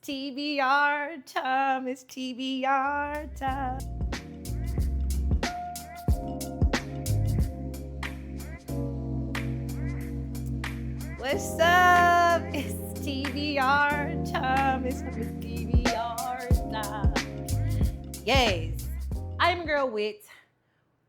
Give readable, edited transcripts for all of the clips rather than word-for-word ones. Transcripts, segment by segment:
TBR time. It's TBR time. What's up? It's TBR time. It's TBR time. Yes, I'm Girl Wit.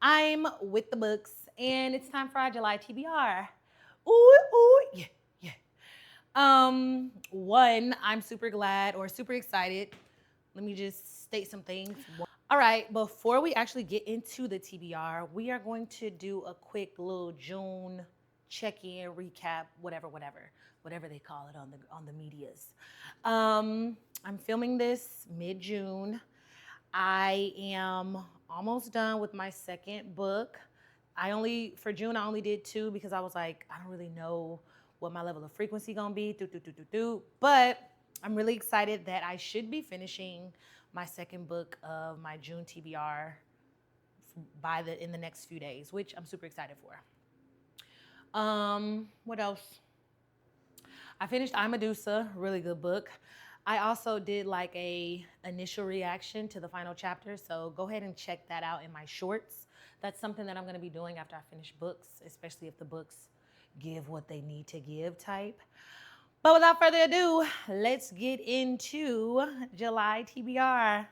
I'm with the books, and it's time for our July TBR. Ooh, yeah, yeah. One, I'm super glad or super excited. Let me just state some things. All right, before we actually get into the TBR, we are going to do a quick little June check-in, recap, whatever they call it on the medias. I'm filming this mid-June. I am almost done with my second book. For June, I only did 2 because I was like, I don't really know what my level of frequency gonna be, but I'm really excited that I should be finishing my second book of my June TBR in the next few days, which I'm super excited for. What else? I finished I Medusa, really good book. I also did like a initial reaction to the final chapter, so go ahead and check that out in my shorts. That's something that I'm gonna be doing after I finish books, especially if the books give what they need to give type. But without further ado, let's get into July TBR.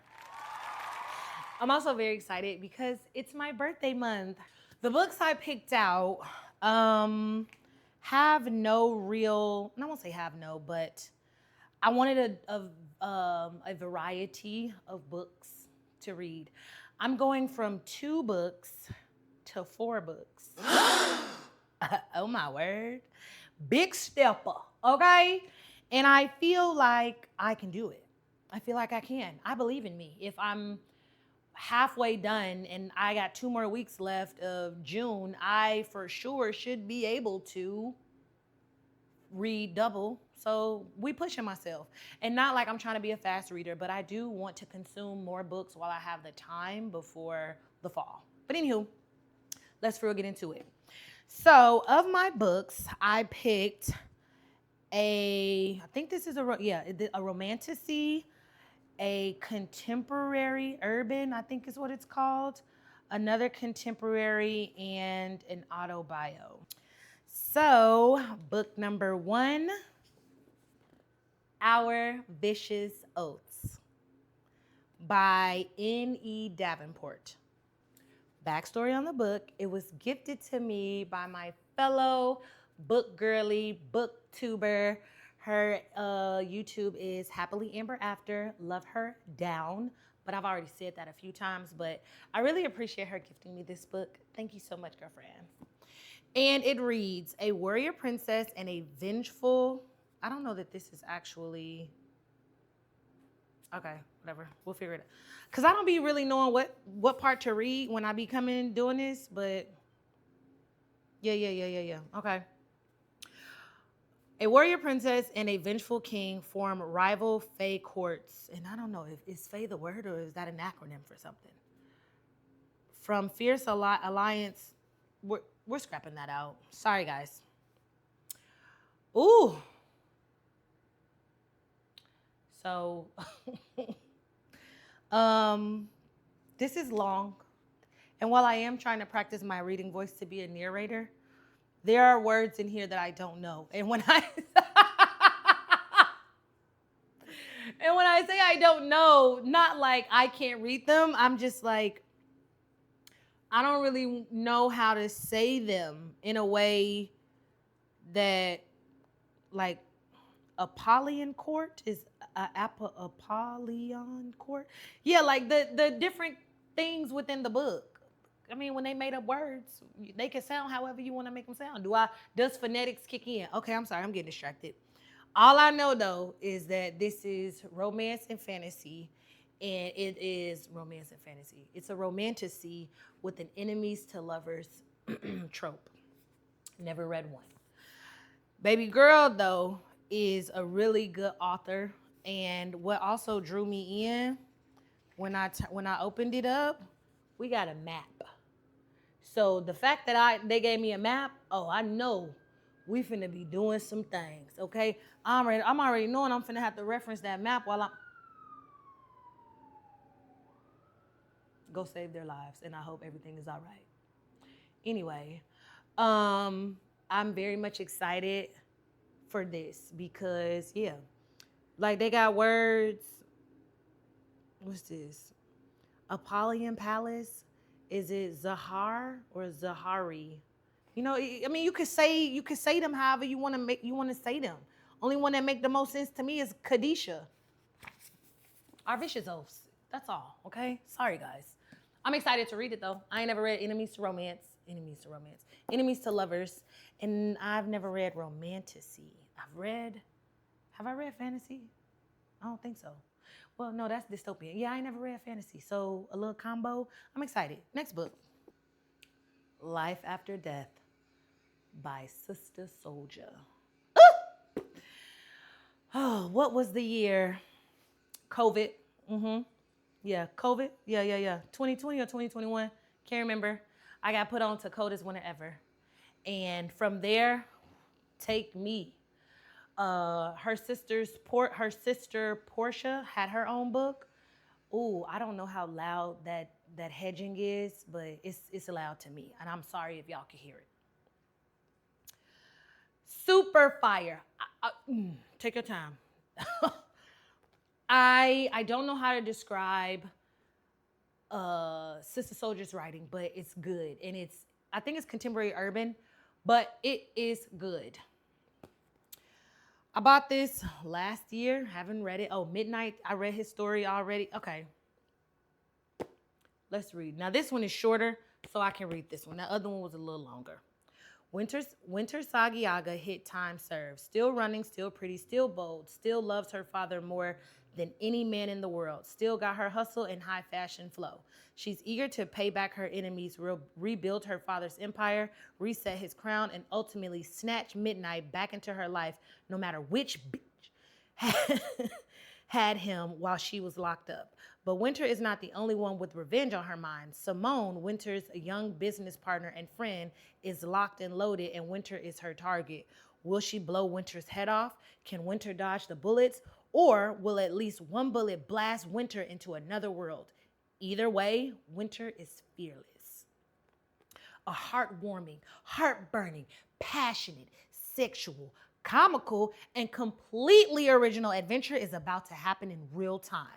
I'm also very excited because it's my birthday month. The books I picked out have no real, and I won't say have no, but I wanted a variety of books to read. I'm going from 2 books to 4 books. Oh my word. Big stepper, okay? And I feel like I can do it. I feel like I can. I believe in me. If I'm halfway done and I got 2 more weeks left of June, I for sure should be able to read double. So we pushing myself. And not like I'm trying to be a fast reader, but I do want to consume more books while I have the time before the fall. But anywho, let's get into it. So of my books, I picked I think this is a romantasy, a contemporary urban, I think is what it's called, another contemporary, and an autobio. So book number 1, Our Vicious Oaths by N.E. Davenport. Backstory on the book: it was gifted to me by my fellow book girly, booktuber. Her YouTube is Happily Amber After. Love her down. But I've already said that a few times, but I really appreciate her gifting me this book. Thank you so much, girlfriend. And it reads, a warrior princess and a vengeful, I don't know that this is actually, okay, whatever, we'll figure it out. Because I don't be really knowing what part to read when I be coming doing this, but yeah. Okay. A warrior princess and a vengeful king form rival fae courts. And I don't know, is fae the word or is that an acronym for something? From Fierce Alliance, we're scrapping that out. Sorry, guys. Ooh. So, this is long. And while I am trying to practice my reading voice to be a narrator, there are words in here that I don't know. And when I say I don't know, not like I can't read them, I'm just like, I don't really know how to say them in a way that, like, Apollyon court is Apollyon court. Yeah, like the different things within the book. I mean, when they made up words, they can sound however you want to make them sound. Does phonetics kick in? Okay, I'm sorry, I'm getting distracted. All I know though is that this is romance and fantasy, and it is romance and fantasy. It's a romantasy with an enemies to lovers trope. Never read one. Baby girl though is a really good author, and what also drew me in when I opened it up, we got a map. So the fact that they gave me a map, oh, I know We finna be doing some things, okay? I'm already knowing I'm finna have to reference that map while I'm go save their lives, and I hope everything is all right. Anyway, I'm very much excited for this because yeah, like they got words. What's this? Apollyon Palace? Is it Zahar or Zahari? You know, I mean, you could say them however you want to say them. Only one that make the most sense to me is Kadisha. Our vicious oaths. That's all. Okay. Sorry, guys. I'm excited to read it though. I ain't never read Enemies to Romance. Enemies to Romance. Enemies to Lovers. And I've never read Romantasy. Have I read fantasy? I don't think so. Well, no, that's dystopian. Yeah, I ain't never read fantasy. So a little combo. I'm excited. Next book. Life After Death by Sister Soldier. Oh, what was the year? COVID. Mm-hmm. Yeah, COVID. Yeah. 2020 or 2021. Can't remember. I got put on to coldest winter ever. And from there, take me. Her sister Portia had her own book. Ooh, I don't know how loud that hedging is, but it's loud to me. And I'm sorry if y'all can hear it. Super fire. Take your time. I don't know how to describe Sister Soldier's writing, but it's good. And I think it's contemporary urban, but it is good. I bought this last year, haven't read it. Oh, Midnight, I read his story already. Okay. Let's read. Now this one is shorter, so I can read this one. That other one was a little longer. Winter Sagiaga hit time served. Still running, still pretty, still bold, still loves her father more than any man in the world. Still got her hustle and high fashion flow. She's eager to pay back her enemies, rebuild her father's empire, reset his crown, and ultimately snatch Midnight back into her life, no matter which bitch had him while she was locked up. But Winter is not the only one with revenge on her mind. Simone, Winter's young business partner and friend, is locked and loaded, and Winter is her target. Will she blow Winter's head off? Can Winter dodge the bullets? Or will at least one bullet blast Winter into another world? Either way, Winter is fearless. A heartwarming, heart-burning, passionate, sexual, comical, and completely original adventure is about to happen in real time.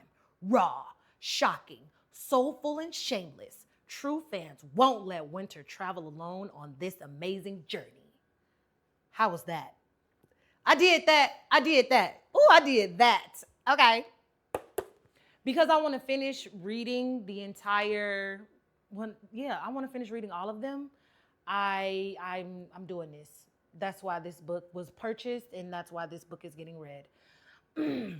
Raw, shocking, soulful, and shameless. True fans won't let Winter travel alone on this amazing journey. How was that? I did that. Ooh, I did that. Okay. Because I want to finish reading the entire one. Yeah, I want to finish reading all of them. I'm doing this. That's why this book was purchased, and that's why this book is getting read.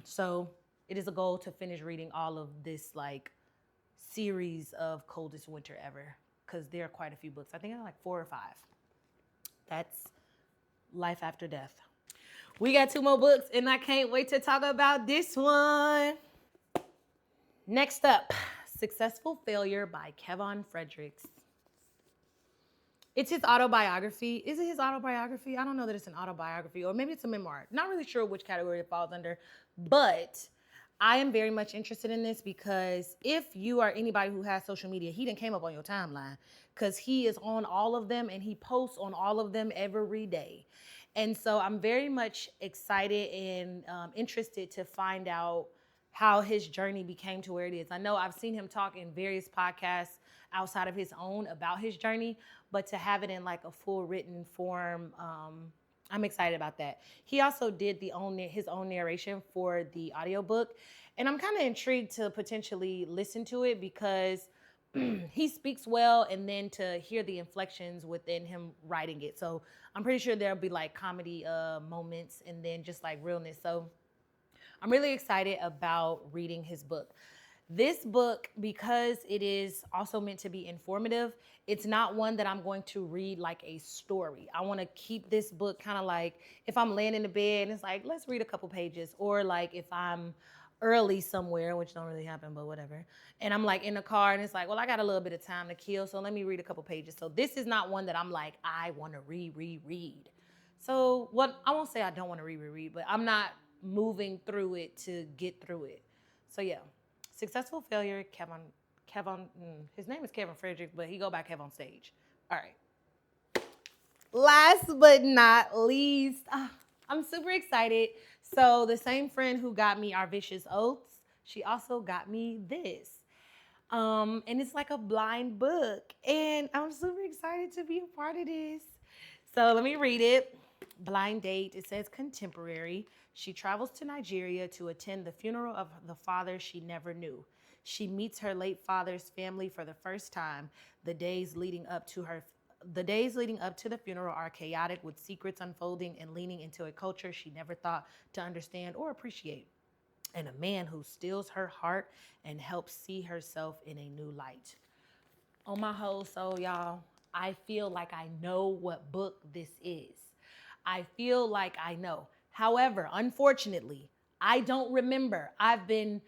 So it is a goal to finish reading all of this like series of Coldest Winter Ever, because there are quite a few books. I think I like 4 or 5. That's Life After Death. We got 2 more books, and I can't wait to talk about this one. Next up, Successful Failure by Kevin Fredericks. It's his autobiography. Is it his autobiography? I don't know that it's an autobiography, or maybe it's a memoir. Not really sure which category it falls under, but I am very much interested in this because if you are anybody who has social media, he done came up on your timeline because he is on all of them and he posts on all of them every day. And so I'm very much excited and interested to find out how his journey became to where it is. I know I've seen him talk in various podcasts outside of his own about his journey, but to have it in like a full written form, I'm excited about that. He also did his own narration for the audiobook, and I'm kind of intrigued to potentially listen to it because he speaks well, and then to hear the inflections within him writing it. So I'm pretty sure there'll be like comedy moments and then just like realness. So I'm really excited about reading his book. This book, because it is also meant to be informative, it's not one that I'm going to read like a story. I want to keep this book kind of like if I'm laying in the bed and it's like, let's read a couple pages, or like if I'm early somewhere, which don't really happen, but whatever. And I'm like in the car and it's like, well, I got a little bit of time to kill, so let me read a couple pages. So this is not one that I'm like, I want to reread. So what I won't say I don't want to reread, but I'm not moving through it to get through it. So yeah, Successful Failure, his name is Kevin Frederick, but he go by Kev on stage. All right. Last but not least, I'm super excited. So the same friend who got me Our Vicious Oaths, she also got me this. And it's like a blind book. And I'm super excited to be a part of this. So let me read it. Blind date. It says contemporary. She travels to Nigeria to attend the funeral of the father she never knew. She meets her late father's family for the first time. The days leading up to the funeral are chaotic, with secrets unfolding and leaning into a culture she never thought to understand or appreciate, and a man who steals her heart and helps see herself in a new light. On my whole soul, y'all, I feel like I know what book this is. I feel like I know. However, unfortunately, I don't remember. I've been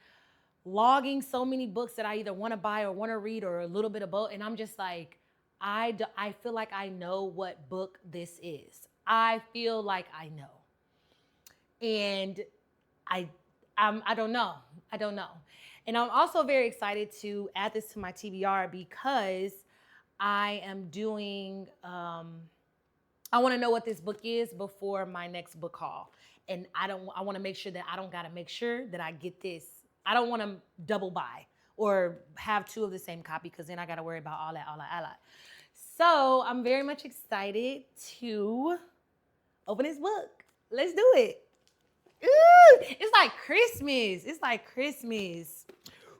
logging so many books that I either want to buy or want to read or a little bit of both, and I'm just like, I feel like I know what book this is. I feel like I know. And I don't know. I don't know. And I'm also very excited to add this to my TBR because I am doing, I want to know what this book is before my next book haul. And I want to make sure that I don't got to make sure that I get this. I don't want to double buy or have two of the same copy because then I got to worry about all that. So I'm very much excited to open this book. Let's do it. Ooh, it's like Christmas. It's like Christmas.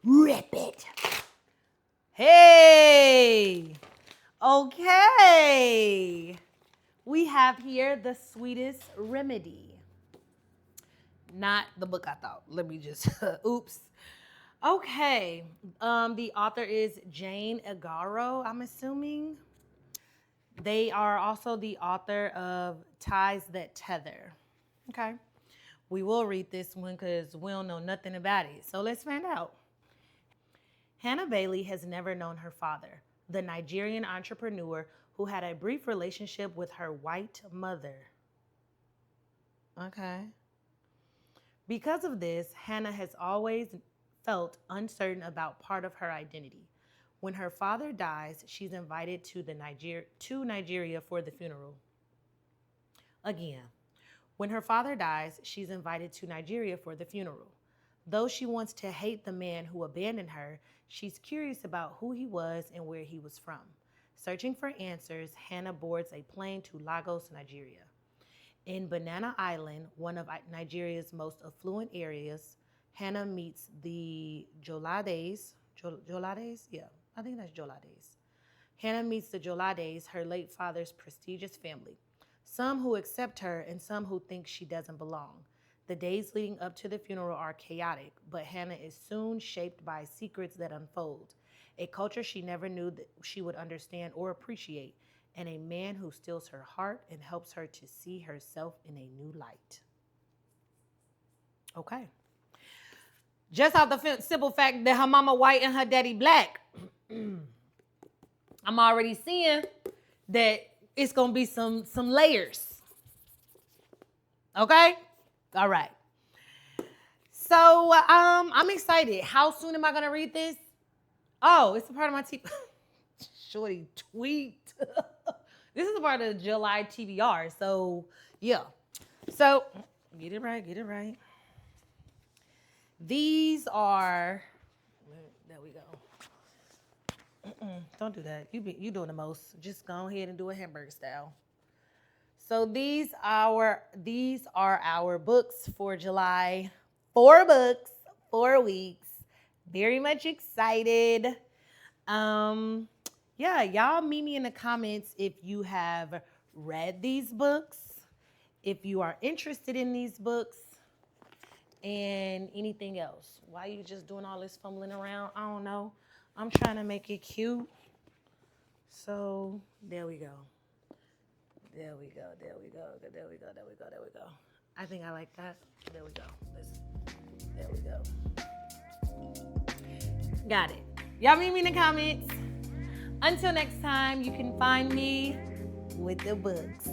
Rip it. Hey. Okay. We have here The Sweetest Remedy. Not the book I thought. Let me just, oops. Okay. The author is Jane Agaro, I'm assuming. They are also the author of Ties That Tether. Okay. We will read this one because we don't know nothing about it. So let's find out. Hannah Bailey has never known her father, the Nigerian entrepreneur who had a brief relationship with her white mother. Okay. Because of this, Hannah has always felt uncertain about part of her identity. When her father dies, she's invited to Nigeria for the funeral. Again. When her father dies, she's invited to Nigeria for the funeral. Though she wants to hate the man who abandoned her, she's curious about who he was and where he was from. Searching for answers, Hannah boards a plane to Lagos, Nigeria. In Banana Island, one of Nigeria's most affluent areas, Hannah meets the Jolades. Jolades? Yeah, I think that's Jolades. Hannah meets the Jolades, her late father's prestigious family. Some who accept her and some who think she doesn't belong. The days leading up to the funeral are chaotic, but Hannah is soon shaped by secrets that unfold, a culture she never knew that she would understand or appreciate, and a man who steals her heart and helps her to see herself in a new light. Okay. Just off the simple fact that her mama white and her daddy black, I'm already seeing that it's gonna be some layers. Okay? All right. So I'm excited. How soon am I gonna read this? Oh, it's a part of my Shorty tweet. This is a part of the July TBR. So yeah. So get it right. These are, there we go. Don't do that. You doing the most. Just go ahead and do a hamburger style. So these are our books for July. 4 books, 4 weeks. Very much excited. Yeah, y'all meet me in the comments if you have read these books, if you are interested in these books, and anything else. Why you just doing all this fumbling around? I don't know. I'm trying to make it cute. So there we go. I think I like that. There we go. There we go. Got it. Y'all meet me in the comments. Until next time, you can find me with the books.